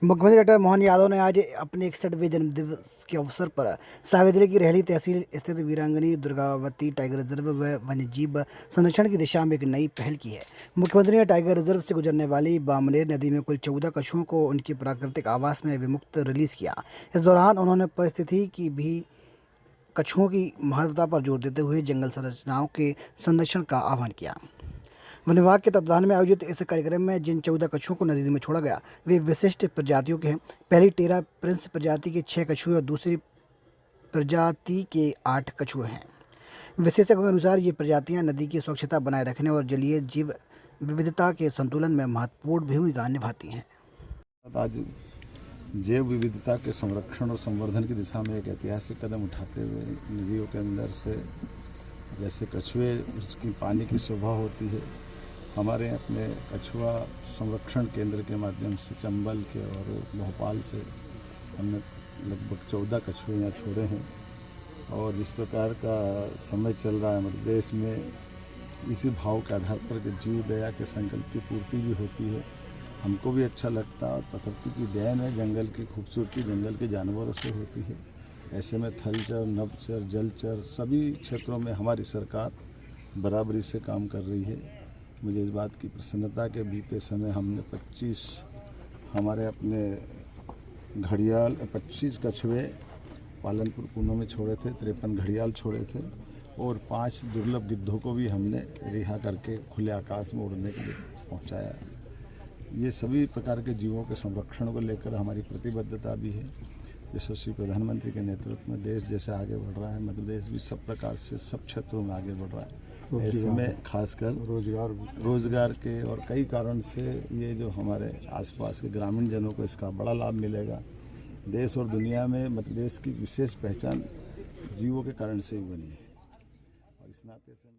मुख्यमंत्री डॉक्टर मोहन यादव ने आज अपने 61वें जन्मदिवस के अवसर पर सागर जिले की रेहली तहसील स्थित वीरांगनी दुर्गावती टाइगर रिजर्व व वन्यजीव संरक्षण की दिशा में एक नई पहल की है। मुख्यमंत्री ने टाइगर रिजर्व से गुजरने वाली बामनेर नदी में कुल 14 कछुओं को उनके प्राकृतिक आवास में विमुक्त रिलीज किया। इस दौरान उन्होंने परिस्थिति की भी कछुओं की महत्वता पर जोर देते हुए जंगल संरचनाओं के संरक्षण का आह्वान किया। वन विभाग के तत्वाधान में आयोजित इस कार्यक्रम में जिन 14 कछुओं को नदी में छोड़ा गया वे विशिष्ट प्रजातियों के हैं। पहली टेरा प्रिंस प्रजाति के 6 कछुए और दूसरी प्रजाति के 8 कछुए हैं। विशेषज्ञों के अनुसार ये प्रजातियां नदी की स्वच्छता बनाए रखने और जलीय जीव विविधता के संतुलन में महत्वपूर्ण भूमिका निभाती हैं। आज जैव विविधता के संरक्षण और संवर्धन की दिशा में एक ऐतिहासिक कदम उठाते हुए नदियों के अंदर से जैसे कछुए उसकी पानी की शोभा होती है, हमारे अपने कछुआ संरक्षण केंद्र के माध्यम से चंबल के और भोपाल से हमने लगभग 14 कछुए यहाँ छोड़े हैं। और जिस प्रकार का समय चल रहा है हमारे देश में, इसी भाव के आधार पर कि जीव दया के संकल्प की पूर्ति भी होती है, हमको भी अच्छा लगता है। और प्रकृति की देन है, जंगल की खूबसूरती जंगल के जानवरों से होती है। ऐसे में थलचर, नभचर, जलचर सभी क्षेत्रों में हमारी सरकार बराबरी से काम कर रही है। मुझे इस बात की प्रसन्नता के बीते समय हमने 25 हमारे अपने घड़ियाल 25 कछुए पालनपुर पूना में छोड़े थे, 53 घड़ियाल छोड़े थे और 5 दुर्लभ गिद्धों को भी हमने रिहा करके खुले आकाश में उड़ने के लिए पहुंचाया। ये सभी प्रकार के जीवों के संरक्षण को लेकर हमारी प्रतिबद्धता भी है। यशस्वी प्रधानमंत्री के नेतृत्व में देश जैसे आगे बढ़ रहा है, मध्य प्रदेश भी सब प्रकार से सब क्षेत्रों में आगे बढ़ रहा है। ऐसे में खासकर रोजगार के और कई कारण से ये जो हमारे आसपास के ग्रामीण जनों को इसका बड़ा लाभ मिलेगा। देश और दुनिया में मध्य प्रदेश की विशेष पहचान जीवों के कारण से ही बनी है और इस नाते से